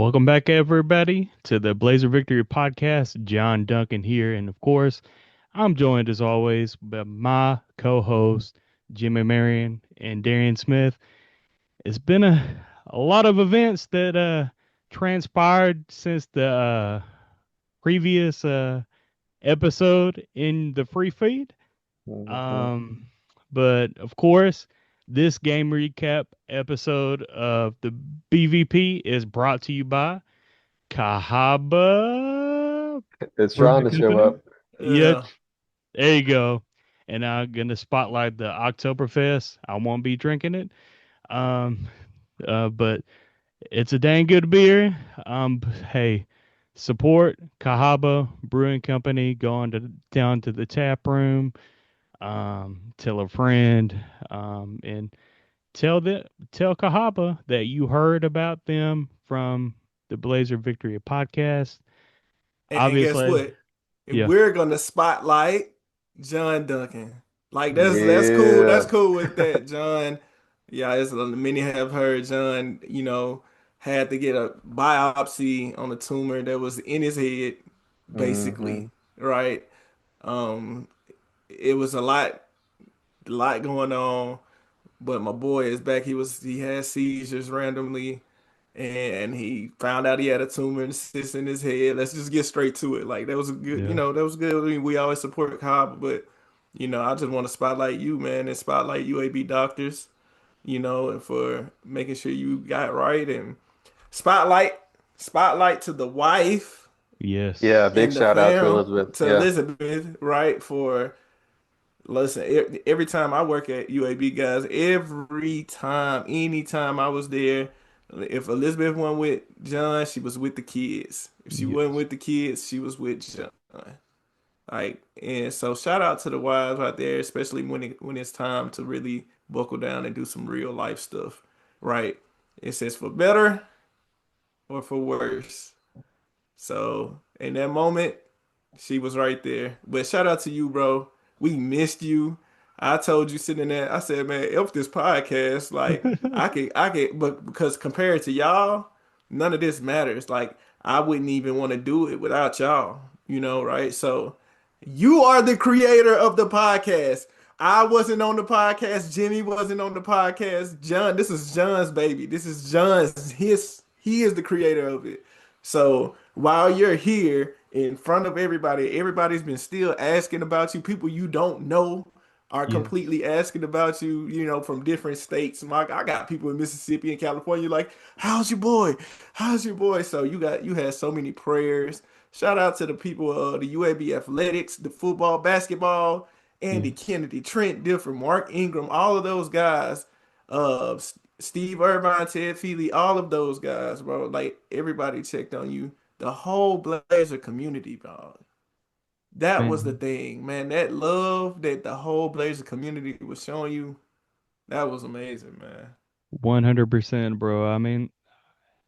Welcome back, everybody, to the Blazer Victory Podcast. John Duncan here. And of course, I'm joined as always by my co host, Jimmy Marion and Darian Smith. It's been a lot of events that transpired since the previous episode in the free feed. hmm Um, but of course, this game recap episode of the BVP is brought to you by Cahaba It's trying Brewing to show Company. up. Yeah, Yeah. there you go. And I'm gonna spotlight the Oktoberfest. I won't be drinking it. Um, but it's a dang good beer. Hey, support Cahaba Brewing Company. Go on to down to the tap room. Tell a friend. And tell Cahaba that you heard about them from the Blazer Victory podcast. And guess Obviously, what? yeah. We're gonna spotlight John Duncan. Like that's cool. That's Yeah. cool with that, John. Yeah, as many have heard, John, had to get a biopsy on a tumor that was in his head, hmm basically, right? Um, it was a lot going on, but my boy is back. He had seizures randomly, and he found out he had a tumor and cyst in his head. Let's just get straight to it. Like that was a good, Yeah. that was good. I mean, we always support Cobb, but I just want to spotlight you, man, and spotlight UAB doctors, and for making sure you got right, and spotlight spotlight to the wife Yes. Yeah, big and the shout out to fam, Elizabeth. to Yeah. Elizabeth, right? For listen, every time I work at UAB, guys, every time, anytime I was there, if Elizabeth went with John, she was with the kids. If she wasn't Yes. with the kids, she was with John. Like, and so shout out to the wives out there, especially when it's time to really buckle down and do some real life stuff, right? It says for better or for worse. So in that moment, she was right there. But shout out to you, bro. We missed you. I told you sitting there, I said, man, if this podcast, like I could, but because compared to y'all, none of this matters. Like I wouldn't even want to do it without y'all, right? So you are the creator of the podcast. I wasn't on the podcast. Jimmy wasn't on the podcast. John, this is John's baby. This is John's. He is the creator of it. So while you're here in front of everybody, everybody's been still asking about you. People you don't know are Yes. completely asking about you, from different states. Like I got people in Mississippi and California like, how's your boy? How's your boy? So you had so many prayers. Shout out to the people of the UAB athletics, the football, basketball, Andy Yes. Kennedy, Trent Dilfer, Mark Ingram, all of those guys. Steve Irvine, Ted Feely, all of those guys, bro. Like everybody checked on you. The whole Blazer community, dog. That was the Man, thing, man. That love that the whole Blazer community was showing you, that was amazing, man. 100%, bro. I mean,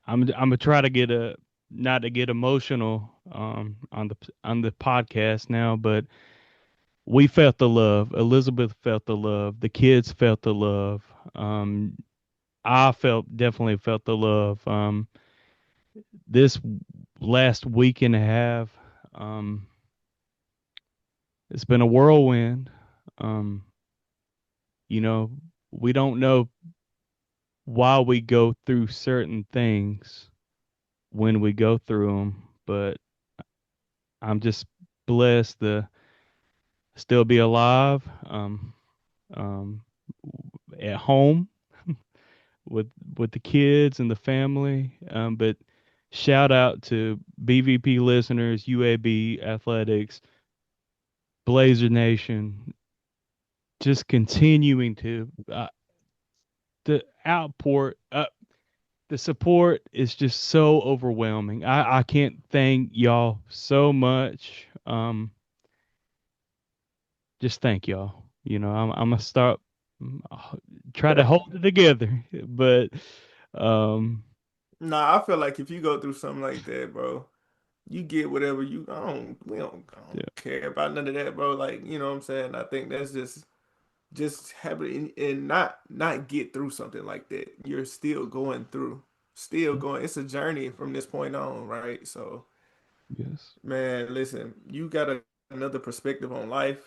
I'm gonna try to get a not to get emotional on the podcast now, but we felt the love. Elizabeth felt the love. The kids felt the love. Um, I felt definitely felt the love. This last week and a half, um, it's been a whirlwind. Um, you know, we don't know why we go through certain things when we go through them, but I'm just blessed to still be alive, um, at home with the kids and the family. But shout out to BVP listeners, UAB athletics, Blazer Nation, just continuing to the outport. The support is just so overwhelming. I can't thank y'all so much. Just thank y'all. I'm gonna start try to hold it together, but um, Nah, I feel like if you go through something like that, bro, you get whatever you. I don't yeah, care about none of that, bro. Like, you know what I'm saying? I think that's just have it and not get through something like that. You're still going through. still going. It's a journey from this point on, right? So, Yes. man, listen, you got another perspective on life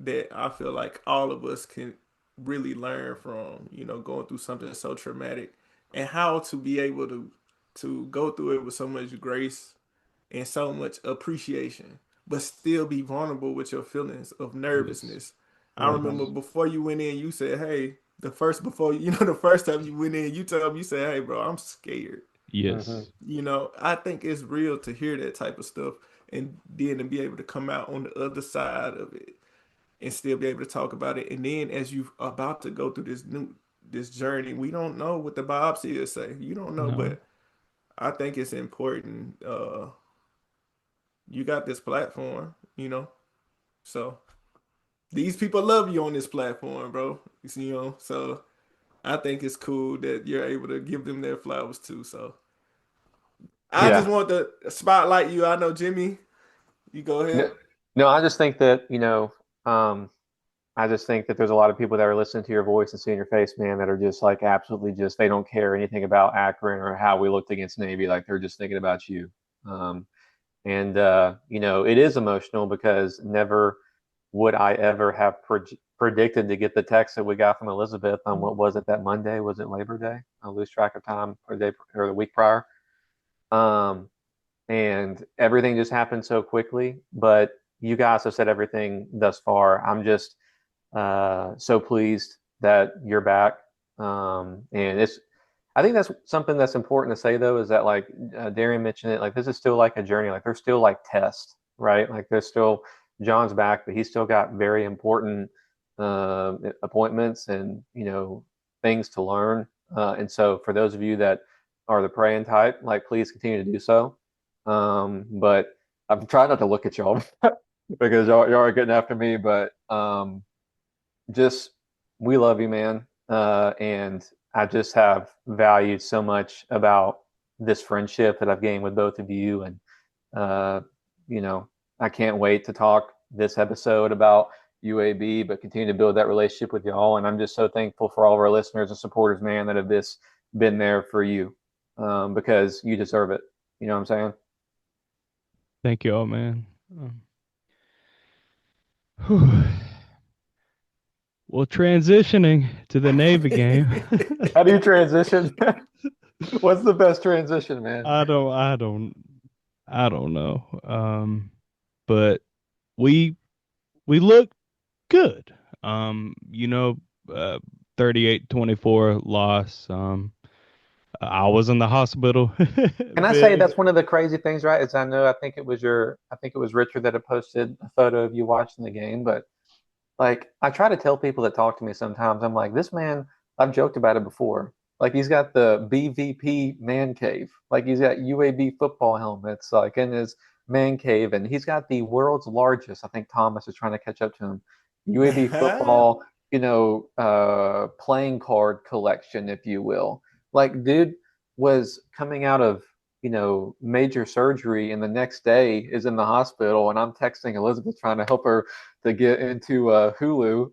that I feel like all of us can really learn from, going through something so traumatic and how to be able to go through it with so much grace and so much appreciation, but still be vulnerable with your feelings of Yes. nervousness. I remember Hmm. Yes. before you went in, you said, "Hey," the first time you went in, you told me, you said, "Hey, bro, I'm scared." Hmm. Yes. I think it's real to hear that type of stuff and then to be able to come out on the other side of it and still be able to talk about it. And then as you about to go through this journey, we don't know what the biopsy will say. You don't know, No. but I think it's important. You got this platform. So these people love you on this platform, bro. So I think it's cool that you're able to give them their flowers too. So I just Yeah. want to spotlight you. I know Jimmy. You go No, ahead. no, I just think that, I just think that there's a lot of people that are listening to your voice and seeing your face, man, that are just like absolutely just they don't care anything about Akron or how we looked against Navy. Like they're just thinking about you. Um, and it is emotional because never would I ever have predicted to get the text that we got from Elizabeth on what was it that Monday? Was it Labor Day? I lose track of time or the day or the week prior. Um, and everything just happened so quickly. But you guys have said everything thus far. I'm just so pleased that you're back. And I think that's something that's important to say though, is that like Darian mentioned it, like this is still like a journey. Like there's still like tests, right? Like there's still John's back, but he's still got very important appointments and things to learn. And so for those of you that are the praying type, like please continue to do so. But I'm trying not to look at y'all because y'all are getting after me, but just we love you, man. And I just have valued so much about this friendship that I've gained with both of you. And, uh, you know, I can't wait to talk this episode about UAB, but continue to build that relationship with y'all. And I'm just so thankful for all of our listeners and supporters, man, that have this been there for you because you deserve it. You know what I'm saying? Thank you all, man. Whew. Well, transitioning to the Navy game. How do you transition? What's the best transition, man? I don't, I don't, I don't know. But we we look good. You know, uh, 38-24 loss. I was in the hospital. Can I say Big. that's one of the crazy things, right? Is I think it was Richard that had posted a photo of you watching the game, but like I try to tell people that talk to me sometimes, I'm like, this man, I've joked about it before. Like he's got the BVP man cave. Like he's got UAB football helmets like in his man cave, and he's got the world's largest, I think Thomas is trying to catch up to him, UAB football, playing card collection, if you will. Like dude was coming out of major surgery and the next day is in the hospital and I'm texting Elizabeth trying to help her to get into Hulu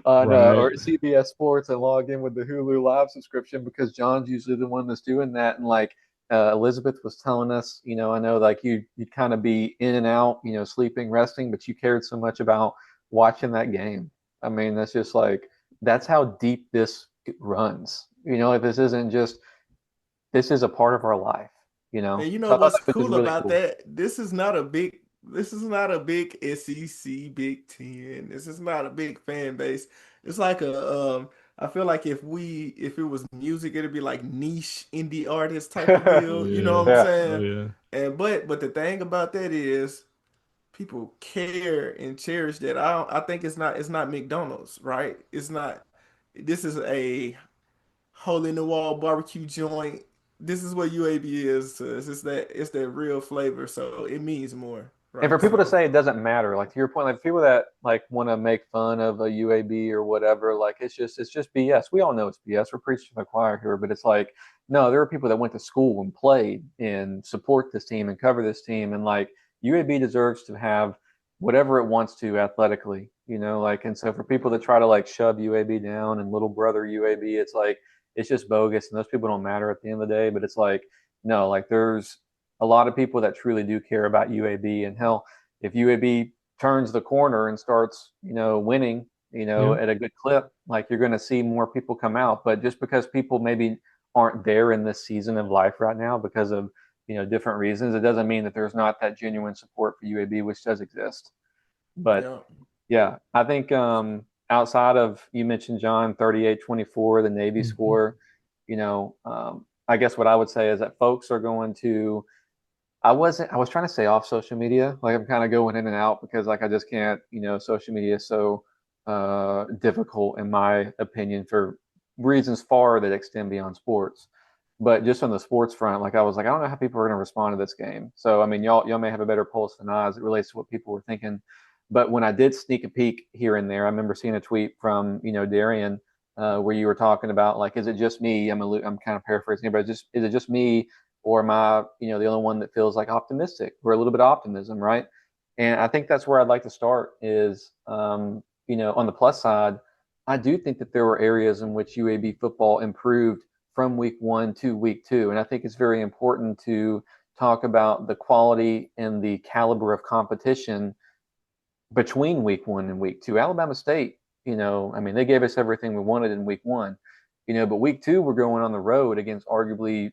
on Right. or CBS Sports and log in with the Hulu Live subscription because John's usually the one that's doing that. And like Elizabeth was telling us, I know like you'd kind of be in and out, sleeping, resting, but you cared so much about watching that game. I mean, that's just like that's how deep this runs. Like this is a part of our life. And you know So I thought what's that was just cool really about cool. that? This is not a big SEC Big Ten. This is not a big fan base. It's like I feel like if it was music, it'd be like niche indie artist type of Oh deal. You know yeah. what I'm Yeah. Oh saying? yeah. But the thing about that is people care and cherish that. I think it's not McDonald's, right? It's not. This is a hole in the wall barbecue joint. This is what UAB is to us. It's that real flavor, so it means more, And for right? people to So say it doesn't matter, like to your point, like people that like want to make fun of a UAB or whatever, like it's just BS. We all know it's BS. We're preaching to the choir here, but it's like no, there are people that went to school and played and support this team and cover this team, and like UAB deserves to have whatever it wants to athletically, like. And so for people that try to like shove UAB down and little brother UAB, it's like it's just bogus, and those people don't matter at the end of the day. But it's like, no, like there's a lot of people that truly do care about UAB, and hell, if UAB turns the corner and starts, winning, Yeah. at a good clip, like you're going to see more people come out. But just because people maybe aren't there in this season of life right now because of different reasons, it doesn't mean that there's not that genuine support for UAB, which does exist. But Yeah. yeah, I think outside of, you mentioned John 38-24, the Navy Hmm. score, I guess what I would say is that folks are going to, I was trying to say off social media. Like I'm kind of going in and out because like I just can't, social media is so difficult in my opinion for reasons far that extend beyond sports. But just on the sports front, like I was like, I don't know how people are going to respond to this game. So I mean, y'all may have a better pulse than I as it relates to what people were thinking. But when I did sneak a peek here and there, I remember seeing a tweet from Darian where you were talking about like, is it just me? I'm kind of paraphrasing here, but is it just me, or am I the only one that feels like optimistic or a little bit of optimism, right? And I think that's where I'd like to start is on the plus side, I do think that there were areas in which UAB football improved from week one to week two. And I think it's very important to talk about the quality and the caliber of competition between week one and week two. Alabama State, I mean, they gave us everything we wanted in week one, but week two, we're going on the road against arguably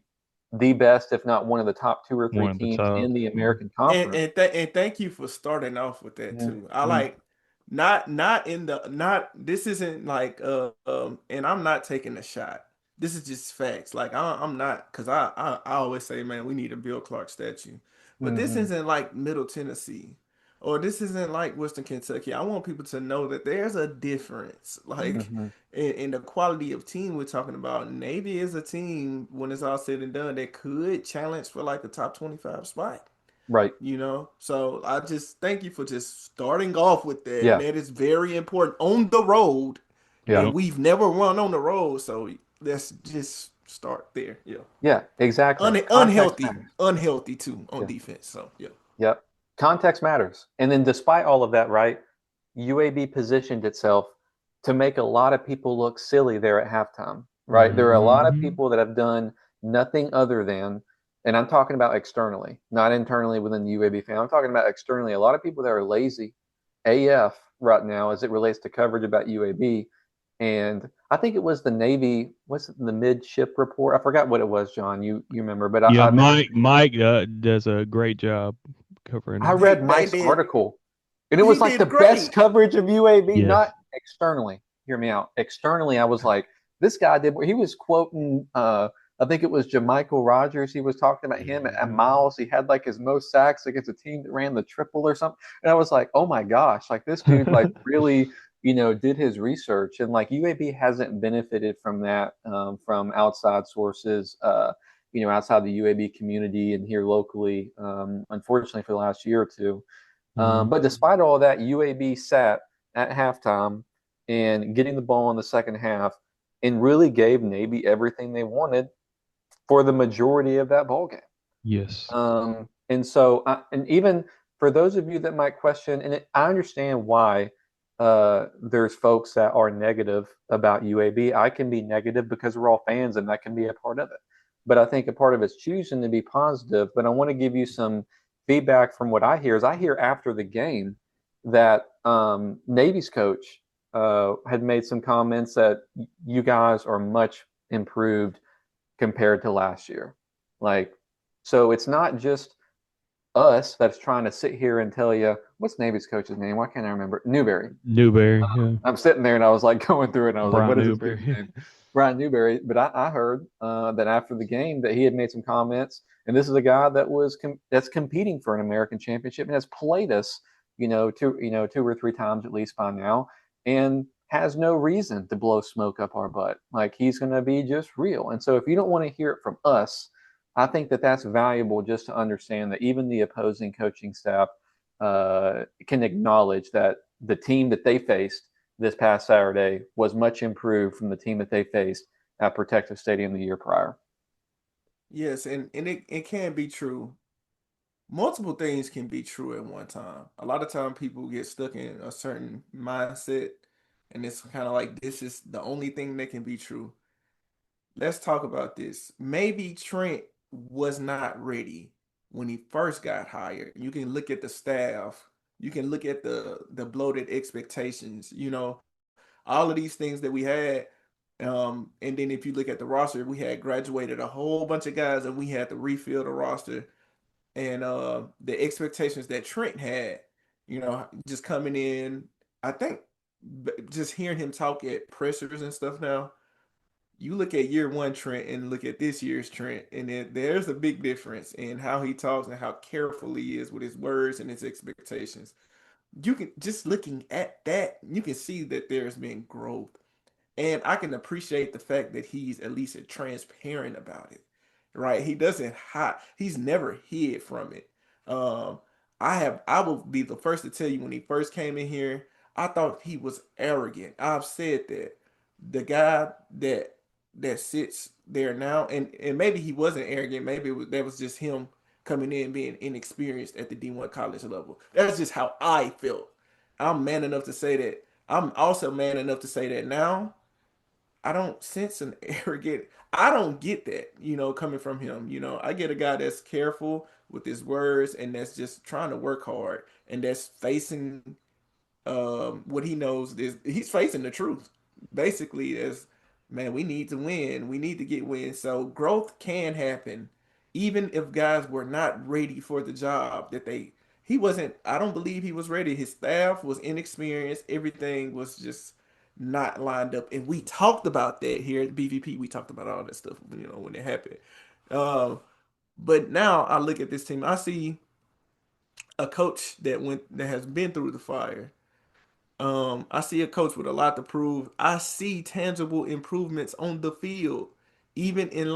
the best, if not one of the top two or three One of the teams top. in the Yeah. American Conference. And thank you for starting off with that too. I Mm-hmm. like not this isn't like and I'm not taking a shot. This is just facts. Like I'm not, because I always say, man, we need a Bill Clark statue. But this Mm-hmm. isn't like Middle Tennessee, or this isn't like Western Kentucky. I want people to know that there's a difference. Like Mm-hmm. in the quality of team we're talking about. Navy is a team, when it's all said and done, that could challenge for like a top 25 spot. Right. So I just thank you for just starting off with that. And Yeah. that is very important on the road. Yeah. And Yep. we've never run on the road. So let's just start there. Yeah. Yeah. Exactly. Context Unhealthy. matters. Unhealthy too on Yeah. defense. So yeah. Yep. Context matters. And then despite all of that, right, UAB positioned itself to make a lot of people look silly there at halftime, right? There are a lot of Hmm. people that have done nothing other than, and I'm talking about externally, not internally within the UAB fan. I'm talking about externally. A lot of people that are lazy AF right now as it relates to coverage about UAB. And I think it was the Navy, what's it, the midship report? I forgot what it was, John. You remember, but Yeah, I remember Mike does a great job covering I it. read They Mike's did. article, and it He was like the did best great. coverage of UAB, Yes. not externally. Hear me out. Externally, I was like, this guy did. He was quoting. I think it was Jamichael Rogers. He was talking about him at Hmm. miles. He had like his most sacks against a team that ran the triple or something. And I was like, oh my gosh, like this dude like really, did his research. And like UAB hasn't benefited from that from outside sources. Outside the UAB community and here locally, unfortunately for the last year or two. Hmm. But despite all that, UAB sat at halftime and getting the ball in the second half and really gave Navy everything they wanted for the majority of that ball game. Yes. And even for those of you that might question, and I understand why there's folks that are negative about UAB. I can be negative because we're all fans, and that can be a part of it. But I think a part of it's choosing to be positive. But I want to give you some feedback from what I hear. Is I hear after the game that Navy's coach had made some comments that you guys are much improved compared to last year. Like, so it's not just us that's trying to sit here and tell you what's Navy's coach's name? Why can't I remember? Newberry. Newberry. Yeah. I'm sitting there and I was like going through it and I was like, Brian what is this dude's Newberry. name? Brian Newberry. But I heard that after the game that he had made some comments, and this is a guy that was that's competing for an American championship and has played us, two or three times at least by now, and has no reason to blow smoke up our butt. Like he's going to be just real. And so if you don't want to hear it from us, I think that that's valuable just to understand that even the opposing coaching staff can acknowledge that the team that they faced this past Saturday was much improved from the team that they faced at Protective Stadium the year prior. Yes, and it can be true. Multiple things can be true at one time. A lot of time people get stuck in a certain mindset, and it's kind of like this is the only thing that can be true. let's talk about this. Maybe Trent was not ready when he first got hired. You can look at the staff. You can look at the bloated expectations. All of these things that we had. And then if you look at the roster, we had graduated a whole bunch of guys, and we had to refill the roster. And the expectations that Trent had, just coming in, I think just hearing him talk at pressers and stuff now, you look at year one Trent and look at this year's Trent, and there's a big difference in how he talks and how careful he is with his words and his expectations. You can just looking at that, you can see that there's been growth. And I can appreciate the fact that he's at least transparent about it, right? He doesn't hide. He's never hid from it. Um, I will be the first to tell you when he first came in here, I thought he was arrogant. I've said that the guy that sits there now, and maybe he wasn't arrogant. Maybe that was just him coming in being inexperienced at the D1 college level. That's just how I felt. I'm man enough to say that. I'm also man enough to say that now I don't sense an arrogant. I don't get that, coming from him. I get a guy that's careful with his words and that's just trying to work hard and that's facing what he knows is he's facing the truth. Basically, as man, we need to win. We need to get wins. So growth can happen, even if guys were not ready for the job that he wasn't. I don't believe he was ready. His staff was inexperienced. Everything was just not lined up. And we talked about that here at BVP. We talked about all that stuff, when it happened. But now I look at this team. I see a coach that has been through the fire. I see a coach with a lot to prove. I see tangible improvements on the field. Even in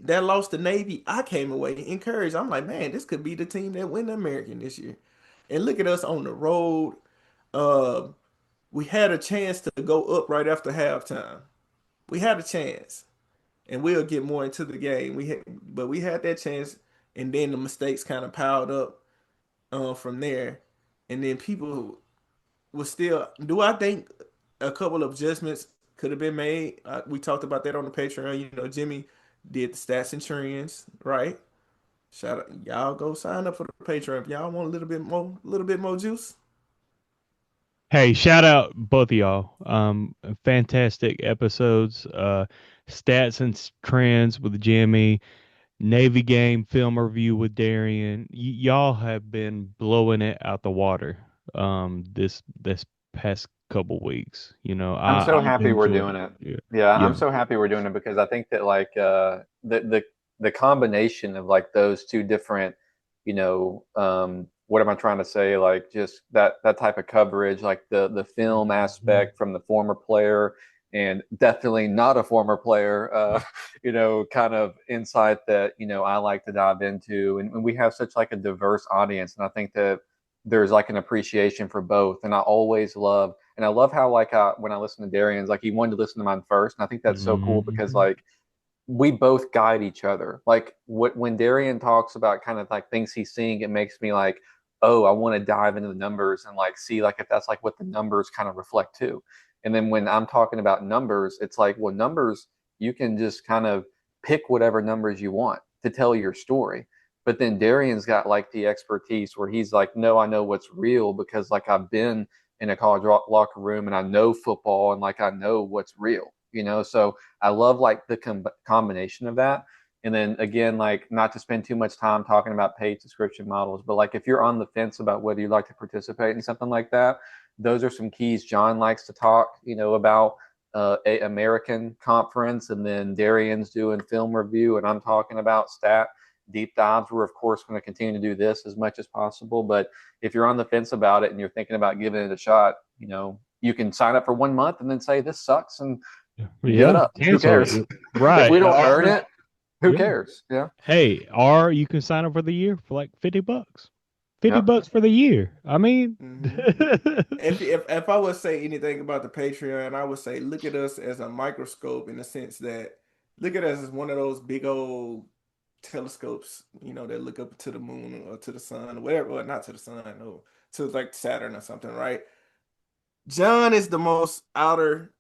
that lost to Navy, I came away encouraged. I'm like, man, this could be the team that win the American this year. And look at us on the road. Uh, we had a chance to go up right after halftime. We had a chance, and we'll get more into the game. But we had that chance, and then the mistakes kind of piled up from there, and then people was still. Do I think a couple of adjustments could have been made? We talked about that on the Patreon. Jimmy did the stats and trends, right? Shout out, y'all go sign up for the Patreon if y'all want a little bit more juice. Hey, shout out both of y'all. Fantastic episodes. Stats and trends with Jimmy. Navy game film review with Darian. Y'all have been blowing it out the water. This past couple weeks. I'm so I've happy we're enjoyed doing it. it. Yeah. Yeah, I'm Yeah. so happy we're doing it because I think that like the combination of like those two different, what am I trying to say? Like just that type of coverage, like the film aspect from the former player and definitely not a former player, kind of insight that, I like to dive into. And we have such like a diverse audience. And I think that there's like an appreciation for both. And I love how like when I listen to Darian's, like he wanted to listen to mine first, and I think that's so cool because Mhm. like we both guide each other. Like when Darian talks about kind of like things he's seeing, it makes me like, oh, I want to dive into the numbers and like see like if that's like what the numbers kind of reflect too. And then when I'm talking about numbers, it's like, well, numbers you can just kind of pick whatever numbers you want to tell your story. But then Darian's got like the expertise where he's like, no, I know what's real because like I've been in a college locker room and I know football and like I know what's real, So I love like the combination of that. And then again, like not to spend too much time talking about paid subscription models, but like if you're on the fence about whether you'd like to participate in something like that, those are some keys John likes to talk, about a American conference, and then Darian's doing film review, and I'm talking about stat deep dives. We're of course going to continue to do this as much as possible, but if you're on the fence about it and you're thinking about giving it a shot, you can sign up for 1 month and then say this sucks and give it Yeah. up. Who Cancel cares? it. If Right. we don't earn it, who Yeah. cares? Yeah. Hey, or you can sign up for the year for like $50. 50 Yep. bucks for the year. I mean, Hmm. If I would say anything about the Patreon, I would say look at us as a microscope in the sense that look at us as one of those big old telescopes, that look up to the moon or to the sun or whatever, or not to the sun, no, to like Saturn or something, right? John is the most outer,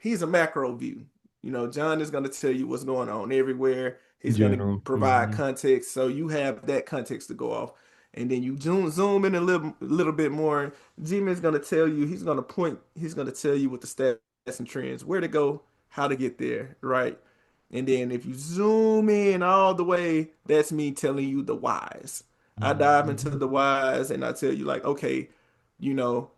he's a macro view. John is going to tell you what's going on everywhere. He's going to General. provide context, so you have that context to go off. And then you zoom in a little bit more. G-Man's going to tell you, he's going to tell you what the stats and trends, where to go, how to get there, right? And then if you zoom in all the way, that's me telling you the whys. I dive into Mhm. the whys and I tell you like, okay, you know,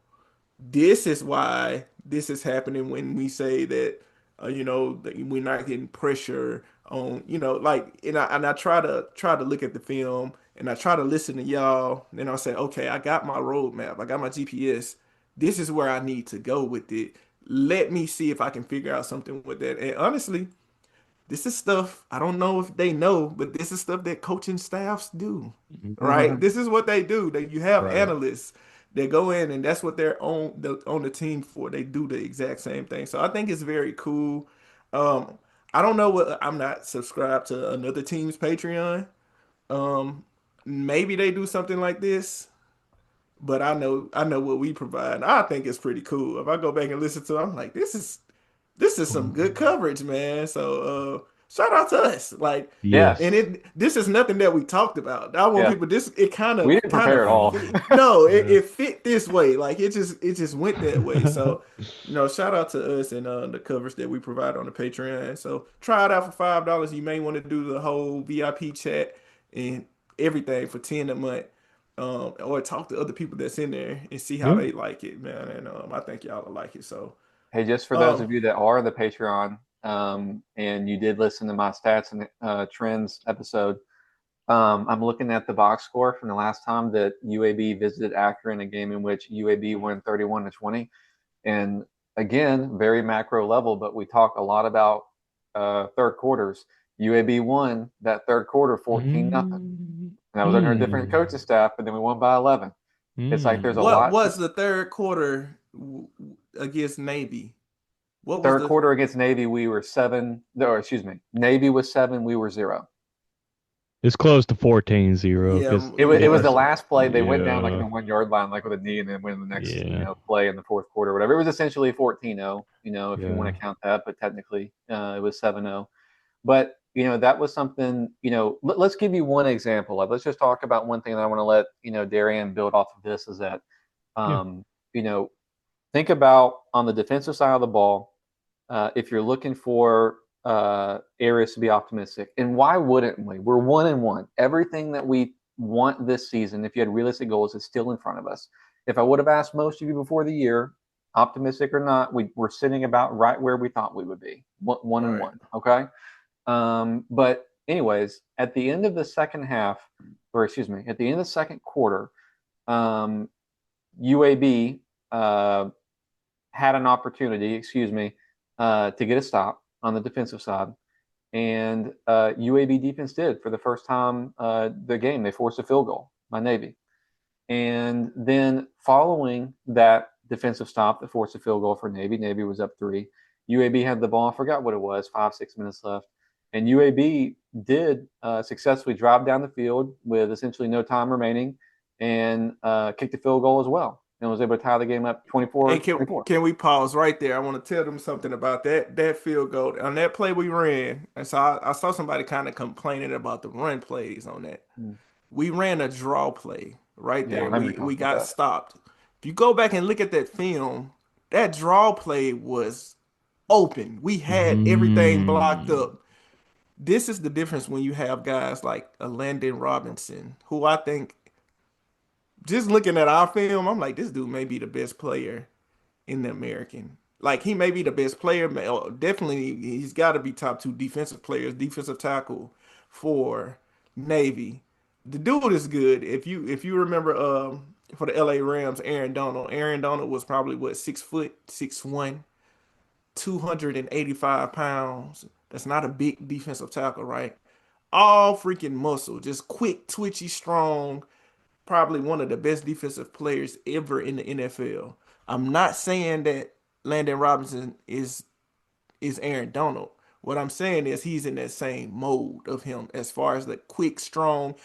this is why this is happening when we say that that we're not getting pressure on, like, and I try to look at the film and I try to listen to y'all, and I say, okay, I got my roadmap, I got my GPS, this is where I need to go with it. Let me see if I can figure out something with that. And honestly, this is stuff I don't know if they know, but this is stuff that coaching staffs do, right? Mhm. This is what they do. That you have Right. analysts that go in, and that's what they're on the team for. They do the exact same thing. So I think it's very cool. Um, I don't know what I'm not subscribed to another team's Patreon. Um, Maybe they do something like this, but I know what we provide. I think it's pretty cool. If I go back and listen to it, I'm like, this is some good coverage, man. So shout out to us. Like, Yeah, and Yes. this is nothing that we talked about. I want yeah. people this it kind We of didn't kind of prepare at all. fit. No, it, Yeah. it fit this way. Like it just went that way. So, shout out to us and the coverage that we provide on the Patreon. So try it out for $5. You may want to do the whole VIP chat and everything for 10 a month. Or talk to other people that's in there and see how Yeah. they like it, man. And I think y'all will like it. So Hey, just for those um of you that are the Patreon, and you did listen to my stats and trends episode, I'm looking at the box score from the last time that UAB visited Akron, a game in which UAB won 31-20. And again, very macro level, but we talk a lot about third quarters. UAB won that third quarter 14-0. Mm. And that was under a different Mm. coaching staff, but then we won by 11. It's like there's a What Mm. lot. was the third quarter against Navy? What was Third the quarter against Navy, we were seven, or excuse me, Navy was seven, we were zero. It's close to 14-0 yeah, because It was yeah. the last play. They went down like in yeah, the 1 yard line, like with a knee, and then win the next, yeah, play in the fourth quarter, or whatever. It was essentially 14-0, if you want yeah. to count that, but technically it was 7-0. But that was something. Let's give you one example of. Let's just talk about one thing that I want to let Darian build off of this is that Yeah. um, you know think about on the defensive side of the ball, if you're looking for areas to be optimistic. And why wouldn't we? We're 1-1. Everything that we want this season, if you had realistic goals, is still in front of us. If I would have asked most of you before the year, optimistic or not, we're sitting about right where we thought we would be, one and Right. one. Okay. But anyways, at the end of the second half, or excuse me, at the end of the second quarter, um, UAB had an opportunity, excuse me, to get a stop on the defensive side. And UAB defense did for the first time the game. They forced a field goal by Navy. And then following that defensive stop that forced a field goal for Navy, Navy was up 3. UAB had the ball. I forgot what it was, 5, 6 minutes left. And UAB did successfully drive down the field with essentially no time remaining and kicked the field goal as well. And was able to tie the game up Hey, 24 can 24. can we pause right there? I want to tell them something about that field goal on that play we ran. And so I saw somebody kind of complaining about the run plays on that. Mm. We ran a draw play right Yeah, I there. remember you We talking about got that. stopped. If you go back and look at that film, that draw play was open. We had everything blocked Mm. up. This is the difference when you have guys like a Landon Robinson, who I think, just looking at our film, I'm like, this dude may be the best player in the American. Like, he may be the best player. Definitely, he's got to be top 2 defensive players, defensive tackle for Navy. The dude is good. If you remember, for the LA Rams, Aaron Donald. Aaron Donald was probably what, 6 foot, 6'1", 285 pounds. That's not a big defensive tackle, right? All freaking muscle, just quick, twitchy, strong, probably one of the best defensive players ever in the NFL. I'm not saying that Landon Robinson is Aaron Donald. What I'm saying is he's in that same mode of him as far as the quick, strong.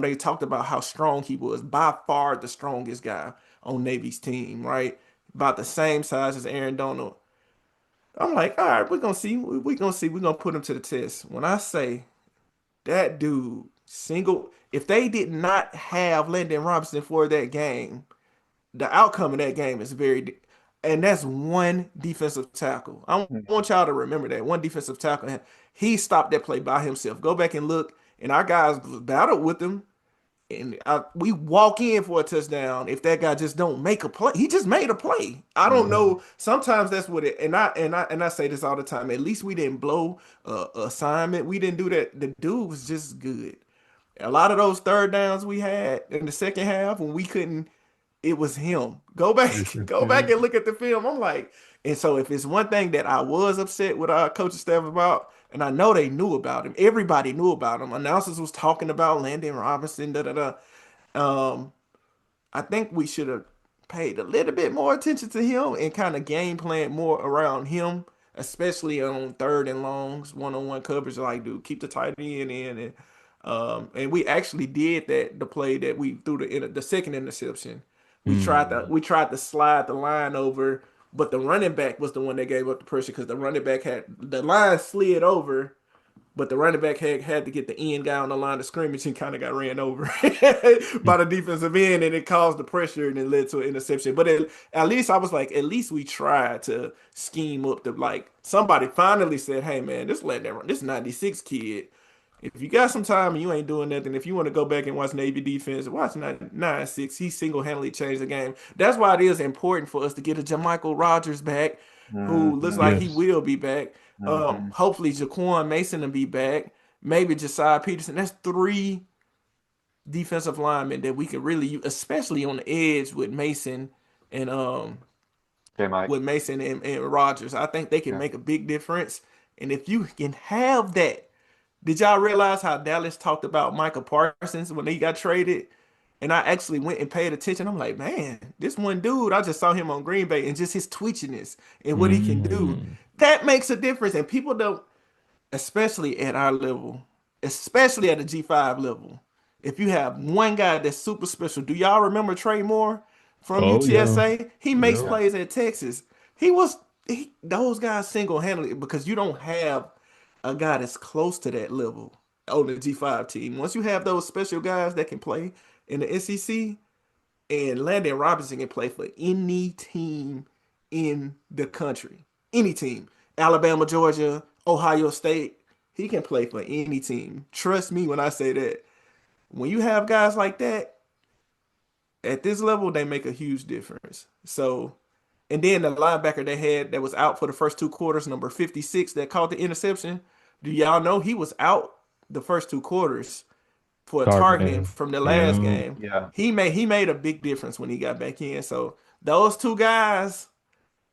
They talked about how strong he was, by far the strongest guy on Navy's team, right? About the same size as Aaron Donald. I'm like, all right, we're gonna see. We're gonna see. We're gonna put him to the test. When I say that dude single, if they did not have Landon Robinson for that game, the outcome of that game is and that's one defensive tackle. I Mhm. want y'all to remember that one defensive tackle. He stopped that play by himself. Go back and look, and our guys battled with him, and we walk in for a touchdown. If that guy just don't make a play, he just made a play. I don't Mhm. know. Sometimes that's what it. And I say this all the time. At least we didn't blow a assignment. We didn't do that. The dude was just good. A lot of those third downs we had in the second half when we couldn't, it was him. Go back, go back and look at the film. I'm like, and so if it's one thing that I was upset with our coaching staff about, and I know they knew about him, everybody knew about him. Announcers was talking about Landon Robinson, da da da. Um, I think we should have paid a little bit more attention to him and kind of game plan more around him, especially on third and longs, one-on-one coverage. Like, dude, keep the tight end in, and we actually did that. The play that we threw the second interception, Mm. we tried to slide the line over, but the running back was the one that gave up the pressure because the running back had the line slid over, but the running back had to get the end guy on the line of scrimmage and kind of got ran over by the defensive end, and it caused the pressure and it led to an interception. But at least I was like, at least we tried to scheme up the like. Somebody finally said, "Hey man, this 96 kid. If you got some time and you ain't doing nothing, if you want to go back and watch Navy defense, watch 9-6. He single-handedly changed the game. That's why it is important for us to get a Jamichael Rogers back, who looks Mhm. like he Yes. will be back. Mhm. Hopefully Jaquan Mason will be back. Maybe Josiah Peterson. That's three defensive linemen that we could really use, especially on the edge and Okay, Mike. and Rogers. I think they can Yeah. make a big difference. And if you can have that, did y'all realize how Dallas talked about Michael Parsons when he got traded? And I actually went and paid attention. I'm like, man, this one dude, I just saw him on Green Bay and just his twitchiness and what he can do. Mm. That makes a difference. And people don't, especially at our level, especially at the G5 level. If you have one guy that's super special, do y'all remember Trey Moore from Oh yeah. UTSA? He makes Yep. Yeah. plays at Texas. Those guys single-handedly because you don't have a guy that's close to that level on the G5 team. Once you have those special guys that can play in the SEC, and Landon Robinson can play for any team in the country. Any team. Alabama, Georgia, Ohio State. He can play for any team. Trust me when I say that. When you have guys like that at this level, they make a huge difference. So, and then the linebacker they had that was out for the first two quarters, number 56, that caught the interception. Do y'all know he was out the first two quarters for a targeting Targeting. from the last Yeah. game? Yeah. He made a big difference when he got back in. So those two guys,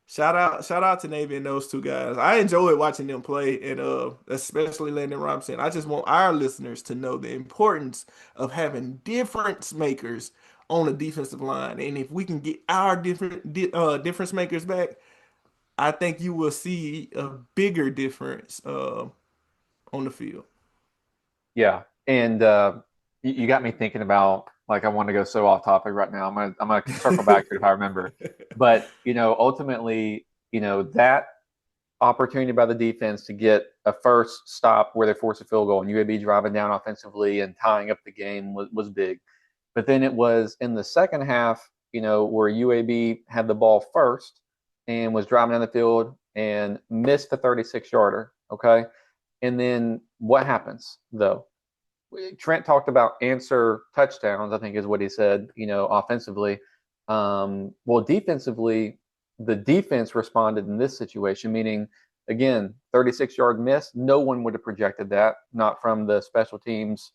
shout out to Navy and those two guys. I enjoyed watching them play, and especially Landon Robinson. I just want our listeners to know the importance of having difference makers on the defensive line. And if we can get our difference makers back, I think you will see a bigger difference on the field. Yeah. And you got me thinking about like I want to go so off topic right now. I'm gonna circle back to it if I remember. But ultimately, that opportunity by the defense to get a first stop where they forced a field goal and UAB driving down offensively and tying up the game was big. But then it was in the second half, where UAB had the ball first and was driving down the field and missed the 36-yarder. Okay. And then what happens though? Trent talked about answer touchdowns, I think is what he said, offensively. Well, defensively, the defense responded in this situation, meaning, again, 36-yard miss. No one would have projected that, not from the special teams,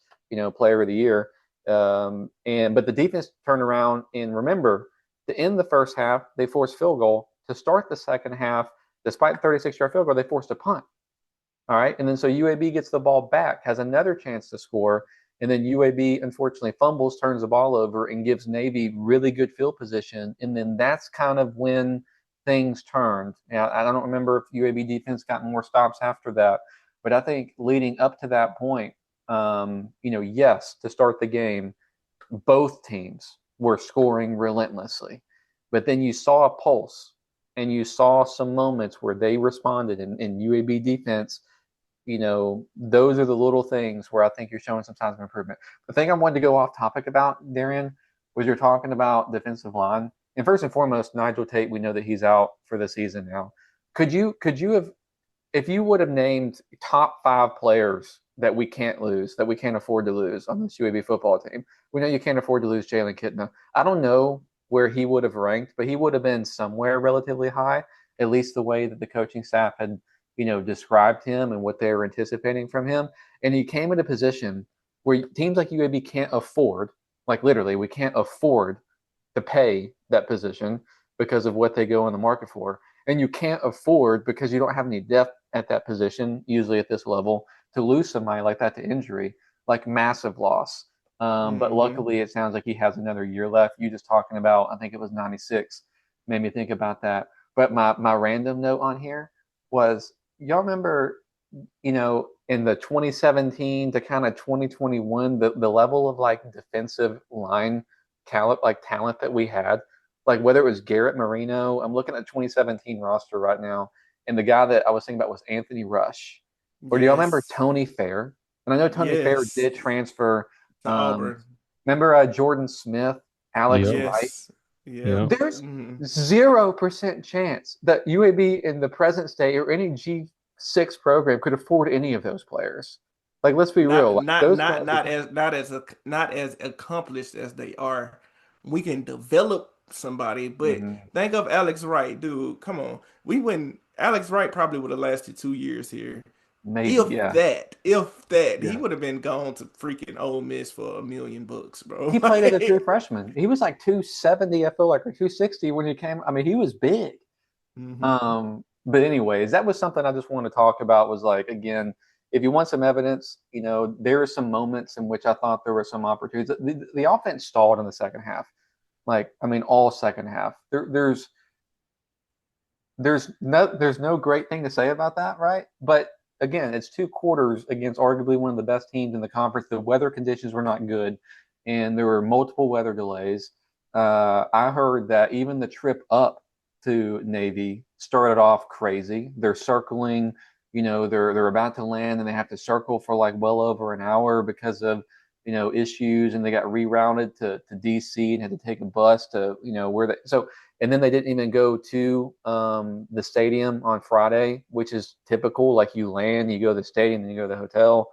player of the year. But the defense turned around and remember, to end the first half, they forced field goal. To start the second half, despite the 36-yard field goal, they forced a punt. All right. And then so UAB gets the ball back, has another chance to score. And then UAB unfortunately fumbles, turns the ball over, and gives Navy really good field position. And then that's kind of when things turned. Now, I don't remember if UAB defense got more stops after that, but I think leading up to that point, yes, to start the game, both teams were scoring relentlessly. But then you saw a pulse and you saw some moments where they responded in UAB defense, those are the little things where I think you're showing some signs of improvement. The thing I wanted to go off topic about, Darian, was you're talking about defensive line. And first and foremost, Nigel Tate, we know that he's out for the season now. Could you have, if you would have named top 5 players that we can't lose, that we can't afford to lose on this UAB football team? We know you can't afford to lose Jalen Kitna. I don't know where he would have ranked, but he would have been somewhere relatively high, at least the way that the coaching staff had, described him and what they were anticipating from him. And he came in a position where teams like UAB can't afford, like literally, we can't afford to pay that position because of what they go in the market for. And you can't afford, because you don't have any depth at that position, usually at this level, to lose somebody like that to injury, like massive loss. But luckily, it sounds like he has another year left. You just talking about, I think it was 96, made me think about that. But my random note on here was, y'all remember, in the 2017 to kind of 2021, the level of like defensive line talent, that we had, like whether it was Garrett Marino. I'm looking at the 2017 roster right now, and the guy that I was thinking about was Anthony Rush. Or do y'all remember Yes. Tony Fair? And I know Tony Fair Yes. did transfer. To Auburn. Remember Jordan Smith, Alex Yep. Wright? Yes. Yeah. Yep. There's 0% chance that UAB in the present state or any G6 program could afford any of those players. Like, let's be real. Not Like, not those not guys are not as not as a not as accomplished as they are. We can develop somebody, but Mhm. think of Alex Wright, dude. Come on. We wouldn't Alex Wright probably would have lasted 2 years here. Maybe, If yeah. that, if that, he Yeah. would have been gone to freaking Ole Miss for $1 million, bro. He played as a true freshman. He was like 270, I feel like, or 260 when he came. I mean, he was big. Hmm. But anyways, that was something I just wanted to talk about, was like, again, if you want some evidence, there are some moments in which I thought there were some opportunities. The offense stalled in the second half. Like, I mean, all second half. There's no great thing to say about that, right? But again, it's 2 quarters against arguably one of the best teams in the conference. The weather conditions were not good, and there were multiple weather delays. I heard that even the trip up to Navy started off crazy. They're circling, they're about to land, and they have to circle for like well over an hour because of issues, and they got rerouted to DC and had to take a bus to where they so. And then they didn't even go to the stadium on Friday, which is typical. Like, you land, you go to the stadium, then you go to the hotel,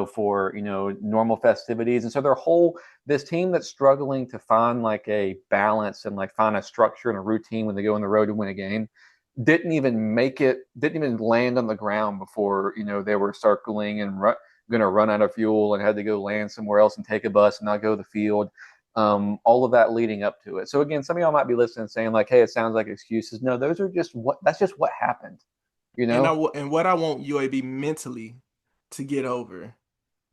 for normal festivities. And so this team that's struggling to find like a balance and like find a structure and a routine when they go on the road to win a game, didn't even land on the ground before they were circling and going to run out of fuel and had to go land somewhere else and take a bus and not go to the field. All of that leading up to it. So again, some of y'all might be listening and saying like, "Hey, it sounds like excuses." No, that's just what happened. You And know? and what I want UAB mentally to get over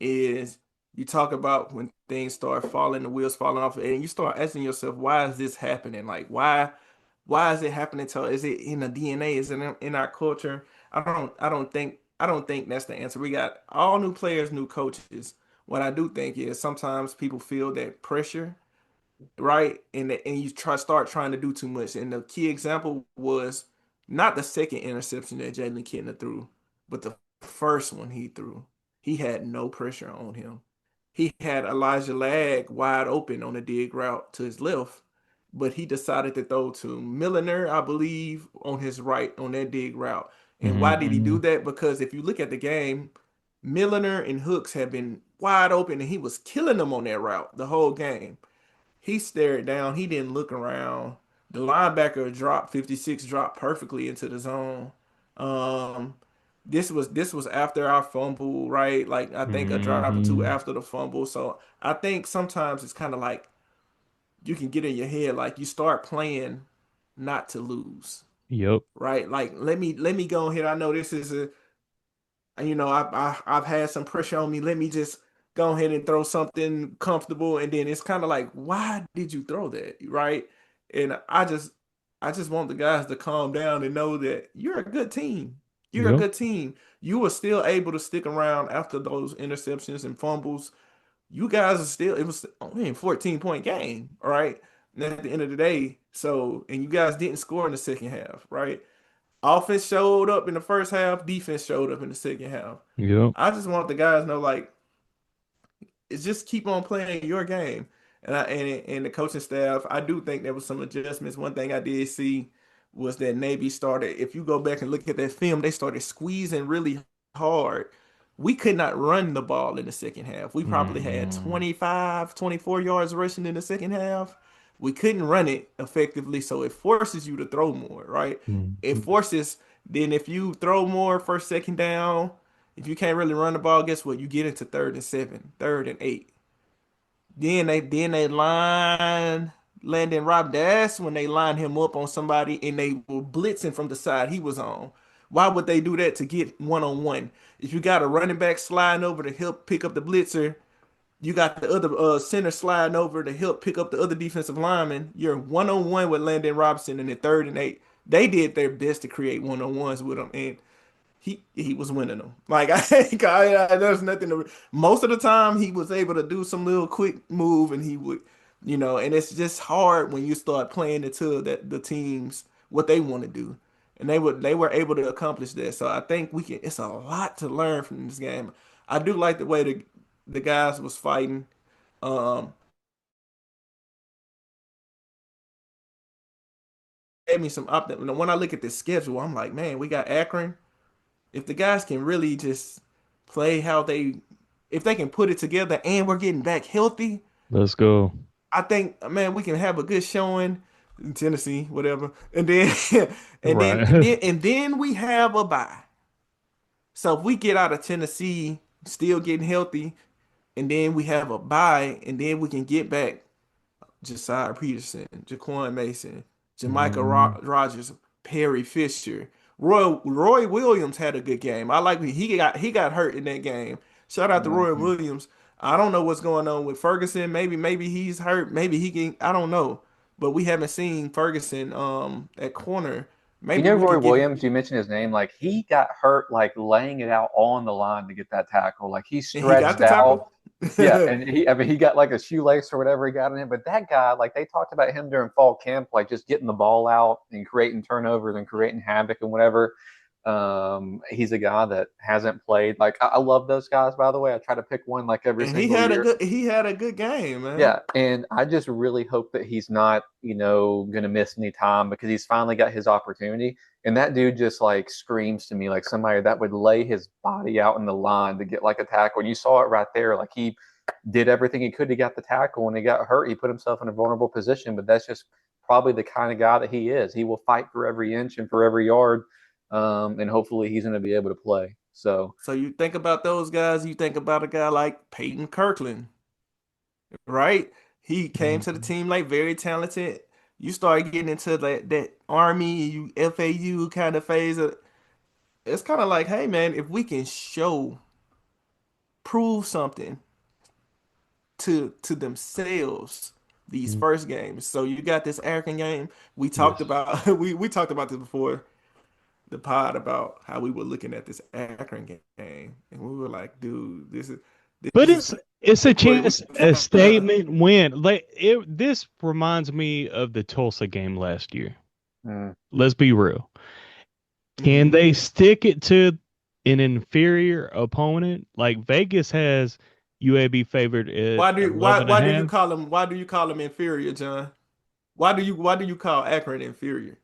is, you talk about when things start falling, the wheels falling off, and you start asking yourself, why is this happening? Like, why is it happening to, is it in the DNA? Is it in our culture? I don't think that's the answer. We got all new players, new coaches. What I do think is sometimes people feel that pressure, right? And you start trying to do too much. And the key example was not the second interception that Jalen Kitna threw, but the first one he threw. He had no pressure on him. He had Elijah Lag wide open on a dig route to his left, but he decided to throw to Milliner, I believe, on his right on that dig route. And why did he Mm-hmm. do that? Because if you look at the game, Milliner and Hooks had been wide open, and he was killing them on that route the whole game. He stared down. He didn't look around. The linebacker dropped 56, dropped perfectly into the zone. Um, this was after our fumble, right? Like, I think a drive or two Mm-hmm. after the fumble. So I think sometimes it's kind of like you can get in your head, like you start playing not to lose, Yep. right? Like, let me go ahead. I know this is a, I've had some pressure on me. Let me just go ahead and throw something comfortable, and then it's kind of like, why did you throw that, right? And I just want the guys to calm down and know that you're a good team. You're a Yep. good team. You were still able to stick around after those interceptions and fumbles. You guys are still, it was only a 14-point game, all right? And at the end of the day, and you guys didn't score in the second half, right? Offense showed up in the first half, defense showed up in the second half. Yep. I just want the guys to know, like, it's just keep on playing your game. And the coaching staff, I do think there was some adjustments. One thing I did see was that Navy started, if you go back and look at that film, they started squeezing really hard. We could not run the ball in the second half. We probably had Mm, 25, 24 yards rushing in the second half. We couldn't run it effectively, so it forces you to throw more, right? mm, It mm. forces, then if you throw more first, second down, if you can't really run the ball, guess what? You get into 3rd and 7, 3rd and 8. Then they line Landon Rob. That's when they line him up on somebody and they were blitzing from the side he was on. Why would they do that to get 1-on-1? If you got a running back sliding over to help pick up the blitzer, you got the other center sliding over to help pick up the other defensive lineman. You're 1-on-1 with Landon Robinson in the 3rd and 8. They did their best to create 1-on-ones with him, and he was winning them. Like there's nothing to. Most of the time, he was able to do some little quick move, and he would, And it's just hard when you start playing into that the teams what they want to do, and they were able to accomplish that. So I think we can. It's a lot to learn from this game. I do like the way the guys was fighting. Um, Gave me some optimism. When I look at the schedule, I'm like, man, we got Akron. If the guys can really just play if they can put it together and we're getting back healthy, Let's go. I think, man, we can have a good showing in Tennessee, whatever. And then, and then, and Right. then, and then we have a bye. So if we get out of Tennessee, still getting healthy, and then we have a bye, and then we can get back Josiah Peterson, Jaquan Mason, Jamaica Mhm. Rogers, Perry Fisher, Roy Williams had a good game. I like he got hurt in that game. Shout out to Roy Mhm. Williams. I don't know what's going on with Ferguson. Maybe he's hurt. Maybe he can. I don't know. But we haven't seen Ferguson at corner. You Maybe know we Roy could get Williams, you mentioned his name, like he got hurt like laying it out on the line to get that tackle. Like he and he got stretched the out. tackle. Yeah, and I mean he got like a shoelace or whatever he got in him. But that guy, like they talked about him during fall camp, like just getting the ball out and creating turnovers and creating havoc and whatever. He's a guy that hasn't played. Like I love those guys, by the way. I try to pick one like every And he single had a year. good game, man. Yeah, and I just really hope that he's not, going to miss any time because he's finally got his opportunity. And that dude just like screams to me like somebody that would lay his body out in the line to get like a tackle. And you saw it right there. Like he did everything he could to get the tackle. When he got hurt, he put himself in a vulnerable position. But that's just probably the kind of guy that he is. He will fight for every inch and for every yard. And hopefully he's going to be able to play. So, So you think about those guys, you think about a guy like Peyton Kirkland, right? He came to the Mhm. team like very talented. You start getting into that Army, FAU kind of phase. It's kind of like, hey man, if we can prove something to themselves these Mm. first games. So you got this American game. We talked Yes. about we talked about this before the pod about how we were looking at this Akron game, and we were like, dude, But this is it's a what we chance, a kind of. statement win. Like this reminds me of the Tulsa game last year. mm, Let's be real. Can Mhm. they stick it to an inferior opponent? Like Vegas has UAB favored at Why do why 11 and why a do you half. call him inferior, John? Why do you call Akron inferior?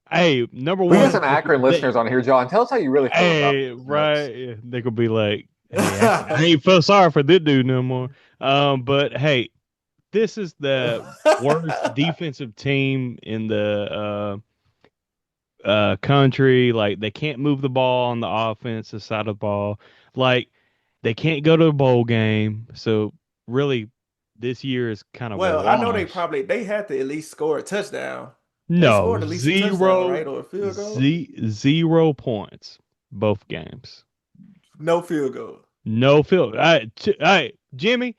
Hey, number we got one, some Akron listeners on here, John. Tell us how you really feel about hey, those Nuts. right, yeah, they could be like, hey, I ain't feel sorry for this dude no more. But hey, this is the worst defensive team in the country. Like they can't move the ball on the offensive side of the ball. Like they can't go to a bowl game. So really, this year is kind of a Well, I know wash. they had to at least score a touchdown. They No, scored at least a touchdown, zero, right? Or a field goal? 0 points both games. No field goal. No field. All right, Jimmy,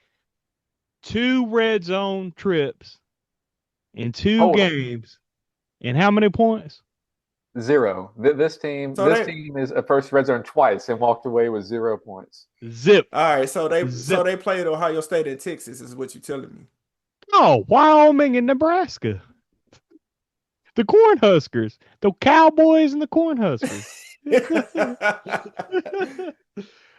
two red zone trips in two Total. games, and how many points? Zero. This team, So this they team is a first red zone twice and walked away with 0 points. Zip, all right, so they zip. played Ohio State and Texas, is what you're telling me. No, Wyoming and Nebraska. The Cornhuskers. The Cowboys and the Cornhuskers.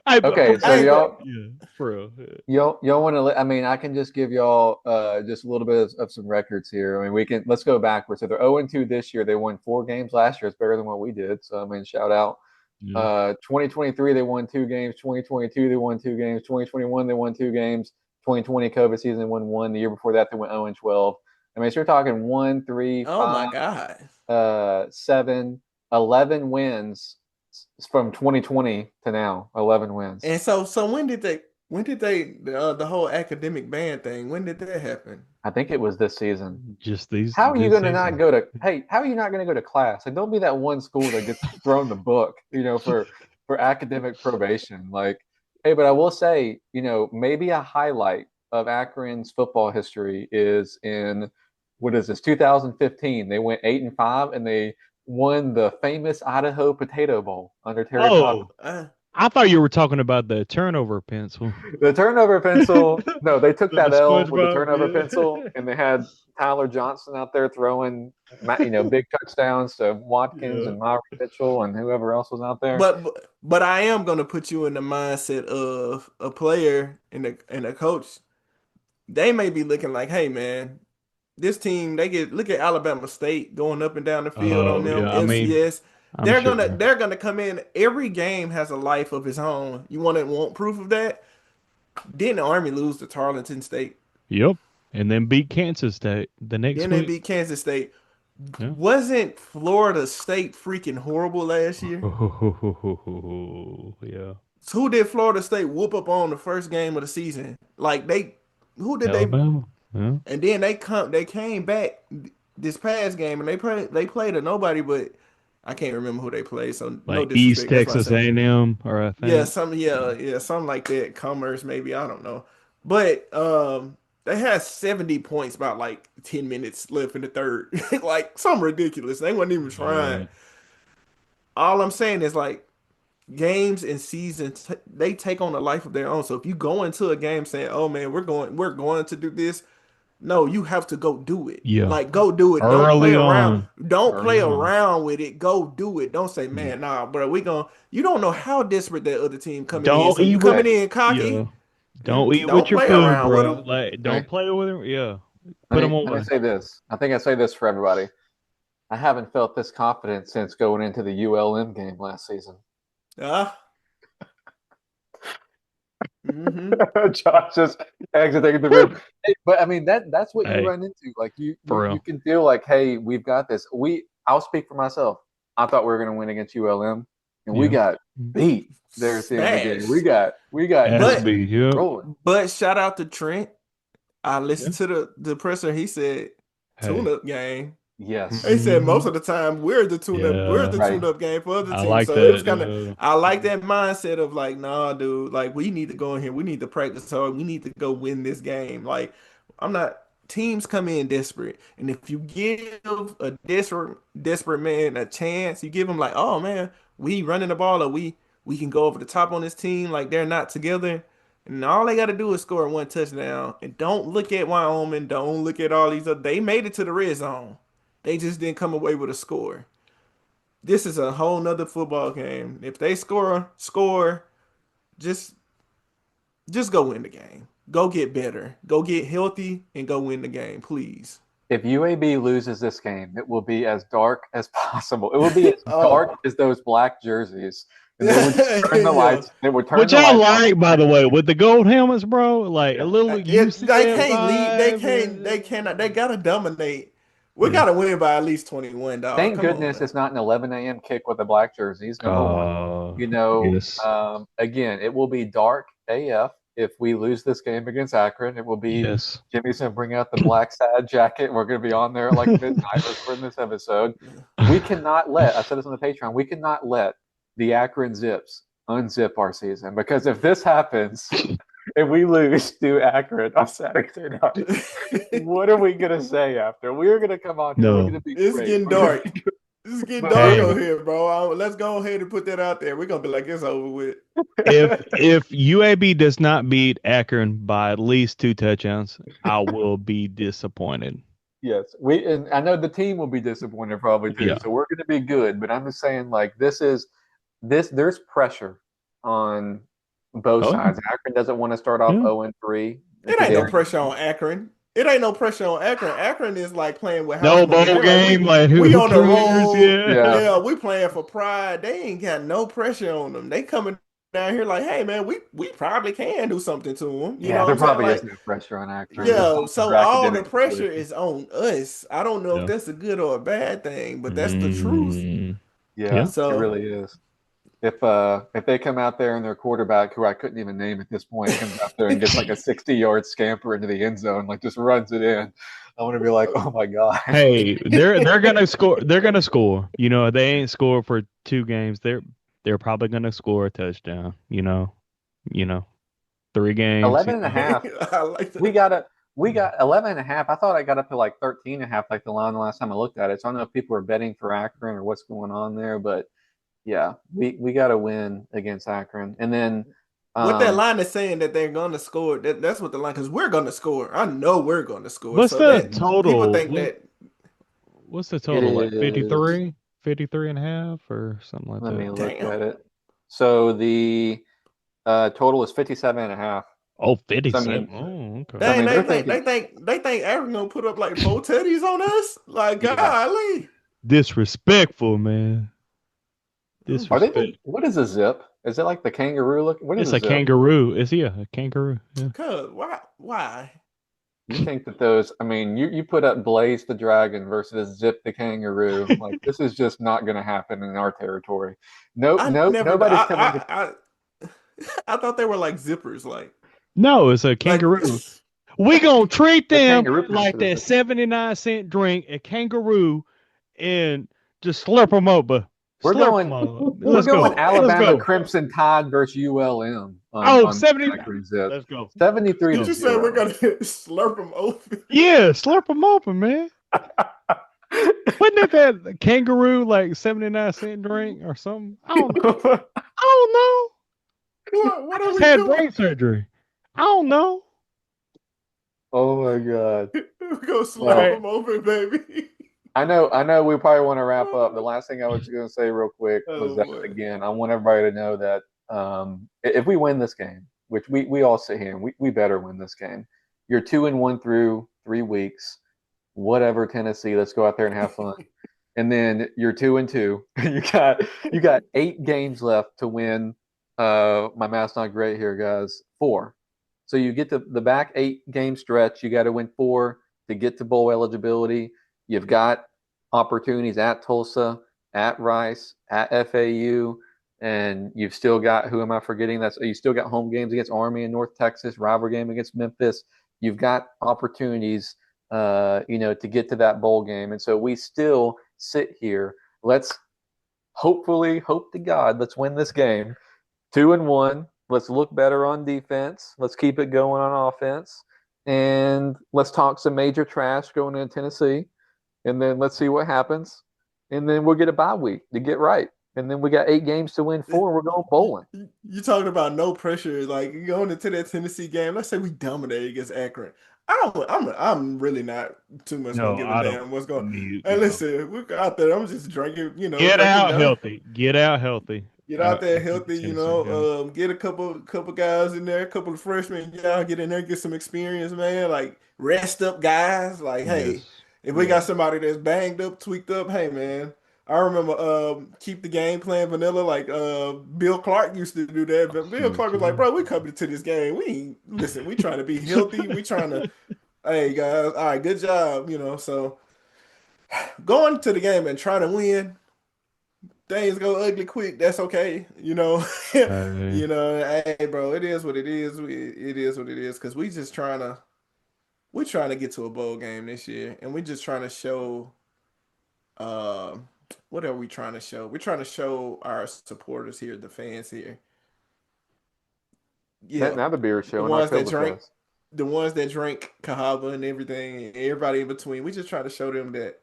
Hey, but Okay, for so real, Hey, bro. but y'all Yeah, for real. Yeah. y'all want to? I mean, I can just give y'all just a little bit of some records here. I mean, let's go backwards. So they're 0-2 this year. They won 4 games last year. It's better than what we did. So I mean, shout out. Yeah. 2023 they won 2 games. 2022 they won 2 games. 2021 they won 2 games. 2020 COVID season they won one. The year before that they went 0-12. I mean, so you're talking 1, 3, oh my 5, God. 7, 11 wins from 2020 to now. 11 wins. And so when did they the whole academic band thing, when did that happen? I think it was this season. Just these How are you this going to not season. go to? Hey, how are you not going to go to class? And don't be that one school that gets thrown the book, for academic probation. Like, hey, but I will say, maybe a highlight of Akron's football history is in what is this 2015? They went 8-5 and they won the famous Idaho Potato Bowl under Terry Cotton. Oh, I thought you were talking about the turnover pencil. The turnover pencil. No, they took The that L with the SpongeBob, turnover pencil, and they had Tyler Johnson out there throwing, big touchdowns to Watkins yeah. and Myron Mitchell and whoever else was out there. But I am gonna put you in the mindset of a player and a coach. They may be looking like, hey man, this team, they get look at Alabama State going up and down the field on Oh, them, yeah. I mean, FCS. I'm They're gonna sure. they're gonna come in. Every game has a life of its own. You want proof of that? Didn't the Army lose to Tarleton State? Yep. And then beat Kansas State the next Then they week. beat Kansas State. Yeah. Wasn't Florida State freaking horrible last year? Yeah. So who did Florida State whoop up on the first game of the season? Like who did they? Alabama. Yeah. And then they came back this past game and they played a nobody, but I can't remember who they played. So no Like East disrespect. That's why I Texas say A&M, or I yeah, think. something like that. Commerce maybe, I don't know, but they had 70 points about like 10 minutes left in the third, like something ridiculous. They weren't even trying. Yeah. All I'm saying is like games and seasons they take on a life of their own. So if you go into a game saying, "Oh man, we're going to do this," no, you have to go do it. Yeah. Like go do it. Don't play Early around. on. Don't play Early on. around with it. Go do it. Don't say, Yeah. "Man, nah, bro, we going." You don't know how desperate that other team coming in. Don't So you eat with coming Hey, in yeah. cocky, Don't eat don't with your play food, around with bro. them. Like, don't hey, play with them. Yeah. let Put them me let me away. say this. I think I say this for everybody. I haven't felt this confident since going into the ULM game last season. Ah, mm-hmm. Josh just exiting the room. Hey, but I mean that's what you Hey, run into. Like for you real. can feel like, hey, we've got this. I'll speak for myself. I thought we were going to win against ULM, and we Yeah. got beat there at the end of the game. Smash. We got just But SB. Yep. rolling. shout out to Trent. I Yeah. listened to the presser. He said tune Hey. up game. Yes, He said most Mhm. of the time we're the Yeah. tune right. up game for other I teams. like So it was that. kind of Yeah. I like that mindset of like, nah, dude, like we need to go in here. We need to practice hard. We need to go win this game. Like I'm not teams come in desperate. And if you give a desperate man a chance, you give him like, oh man, we running the ball or we can go over the top on this team, like they're not together. And all they got to do is score one touchdown. And don't look at Wyoming. Don't look at all these other. They made it to the red zone. They just didn't come away with a score. This is a whole nother football game. If they score, just go win the game. Go get better. Go get healthy and go win the game, please. If UAB loses this game, it will be as dark as possible. It will be as dark Oh, as those black jerseys, and they would turn the yeah. lights. They would turn Which the I lights off. like, by the way, with the gold helmets, bro. Like a Yeah. little They UCF can't lead. They vibe. can't. They cannot. They gotta dominate. We Yeah. gotta win by at least 21, dog. Thank Come on, goodness man. it's not an 11 a.m. kick with the black jerseys. Number one, Yes. again, it will be dark AF if we lose this game against Akron. It will be Yes. Jimmy's gonna bring out the black sad jacket. We're gonna be on there at like midnight recording this episode. We cannot let. I said this on the Patreon. We cannot let the Akron Zips unzip our season because if this happens and we lose to Akron on Saturday night, what are we gonna say after? We're gonna come on here. We're No. gonna be It's great. getting dark. It's getting But dark we're Hey, over here, bro. Let's go ahead and put that out there. We're gonna be like, it's over with. if UAB does not beat Akron by at least 2 touchdowns, I will be disappointed. yes, and I know the team will be disappointed probably too. Yeah. So we're going to be good, but I'm just saying like this. There's pressure on both Oh yeah. sides. Akron doesn't want to start off Yeah. 0-3 It because ain't they no already. pressure on Akron. It ain't no pressure on Akron. Akron is like playing with house No money. bowl They're like, game. Like we who on the cares? road. Yeah. Yeah, Yeah, we playing for pride. They ain't got no pressure on them. They coming down here like, hey man, we probably can do something to them. You know yeah. what There I'm saying? probably is Like, no pressure on Akron. It's yeah. all just So all the academic pressure situation. is on us. I don't know if Yeah. that's a good or a bad thing, but that's the truth. Mm, Yeah, yeah. it So really is. If they come out there and their quarterback, who I couldn't even name at this point, comes out there and gets like a 60-yard scamper into the end zone, like just runs it in, I want to be like, oh my god. Hey, they're gonna score. They're gonna score. You know, they ain't scored for 2 games. They're probably gonna score a touchdown. You know, 3 games. 11 and a half. I like We that. got a we got 11 and a half. I thought I got up to like 13 and a half, like the line the last time I looked at it. So I don't know if people are betting for Akron or what's going on there, but yeah, we got to win against Akron. And then What that um line is saying that they're gonna score. That's what the line because we're gonna score. I know we're gonna score. What's So the that people total? think that it What's the total? Like is 53 and a half or something like let that. me look damn. at it. So the total is 57 and a half. Oh, So I 57. mean Oh, okay. Dang, they're they think thinking, they think they think Aaron gonna put up like 4 teddies on us? Like yeah. golly. Disrespectful, man. Oh Are they boy. the Disrespect. what is a zip? Is it like the kangaroo look? What is It's a a zip? kangaroo. Is he a kangaroo? Yeah. Cuz why? You think that those, I mean, you put up Blaze the Dragon versus Zip the Kangaroo. Like this is just not going to happen in our territory. No, I no, never nobody's coming to I thought they were like zippers, No, it's a like kangaroo. We gonna treat the them kangaroo like picture. that 79-cent drink, a kangaroo, and just slurp them over. We're Slurp them going, over. we're Let's going go. Let's Alabama go. Crimson Tide versus ULM Oh, on 70. Akron Zips. Let's go. Let's 73 did to go. you say we're 0. gonna slurp them open? Yeah, slurp them open, man. Wasn't it that kangaroo like 79-cent drink or something? I don't know. I don't know. I What are just we had doing? brain surgery. I don't know. Oh my God. We're gonna All slurp Well, right. them open, baby. I know we probably want to wrap up. The last thing I was going to say real quick was Oh that boy. again, I want everybody to know that if we win this game, which we all sit here and we better win this game. You're 2-1 through 3 weeks. Whatever, Tennessee, let's go out there and have fun. And then you're 2-2. You got 8 games left to win. My math's not great here, guys. 4. So you get the back 8 game stretch. You got to win 4 to get to bowl eligibility. You've got opportunities at Tulsa, at Rice, at FAU, and you've still got who am I forgetting? That's you still got home games against Army in North Texas, rivalry game against Memphis. You've got opportunities, to get to that bowl game, and so we still sit here. Let's hopefully hope to God, let's win this game 2-1. Let's look better on defense. Let's keep it going on offense. And let's talk some major trash going into Tennessee. And then let's see what happens. And then we'll get a bye week to get right. And then we got 8 games to win 4. We're going bowling. You talking about no pressure, like going into that Tennessee game. Let's say we dominate against Akron. I'm really not too much gonna No, give a I don't. damn what's going. Me, Hey, listen, we're out there. I'm just drinking, Get drinking out down. healthy. Get out healthy. Get out there After the healthy, Tennessee game. get a couple guys in there, a couple of freshmen, y'all get in there, get some experience, man. Like rest up guys. Like, hey, Yes. if we got Yeah. somebody that's banged up, tweaked up, hey man. I remember keep the game playing vanilla like Bill Clark used to do that. But Bill Clark was like, bro, we coming to this game. We ain't listen, we trying to be healthy. We trying to, hey guys, all right, good job, So going to the game and trying to win things go ugly quick, that's okay. Hey, Hey, bro, it is what it is. It is what it is. Cause we're trying to get to a bowl game this year, and we're just trying to show. Uh, what are we trying to show? We're trying to show our supporters here, the fans here. Now, Yeah, now the beer the show in ones that drink, Oktoberfest. the ones that drink Cahaba and everything, and everybody in between. We just try to show them that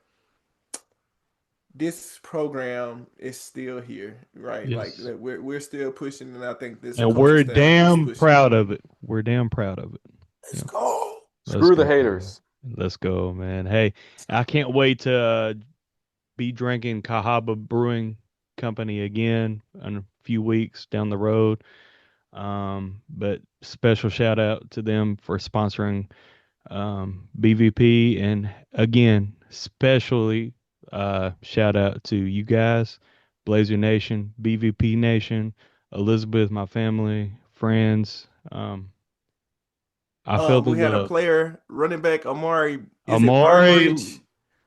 this program is still here, right? Like Yes. that we're still pushing, and I think this And coaching we're staff is damn pushing. proud of it. We're damn proud of it. Let's Yeah. go. Let's Screw the go, man. haters. Let's go, man. Hey, I can't wait to be drinking Cahaba Brewing Company again in a few weeks down the road. But special shout out to them for sponsoring BVP, and again, especially shout out to you guys, Blazer Nation, BVP Nation, Elizabeth, my family, friends. I feel the We had a love. player, running back Amari. Is it Amari, Burbridge?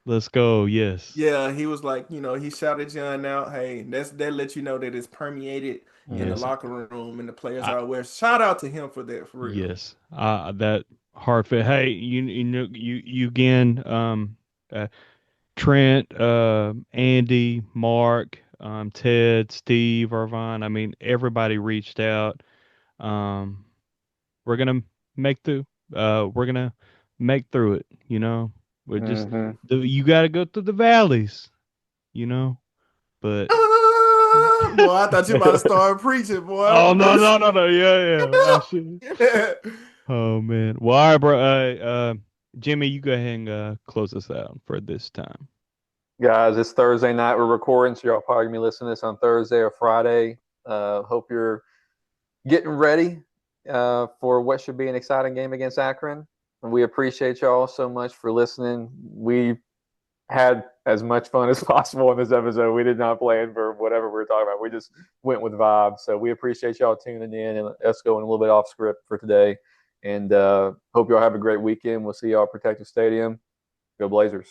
let's go. Yes, Yeah, he was like, he shouted John out. Hey, that lets you know that it's permeated in the yes. Mm-hmm. locker room and the players I, are aware. Shout out to him for that, for real. yes. That heartfelt. Hey, you know you again. Uh, Trent, Andy, Mark, Ted, Steve, Irvine. I mean, everybody reached out. Um, we're gonna make through. We're gonna make through it. You know, we're just Mm-hmm. you got to go through the valleys. You know, but Boy, I thought you about to start preaching, boy. oh no no no no yeah yeah I should. Yeah. Oh man. Well, all right, bro. Jimmy, you go ahead and close us out for this time. Guys, it's Thursday night. We're recording, so y'all probably gonna be listening to this on Thursday or Friday. Hope you're getting ready for what should be an exciting game against Akron. And we appreciate y'all so much for listening. We had as much fun as possible in this episode. We did not plan for whatever we were talking about. We just went with vibes. So we appreciate y'all tuning in and us going a little bit off script for today. And hope y'all have a great weekend. We'll see y'all at Protective Stadium. Go Blazers.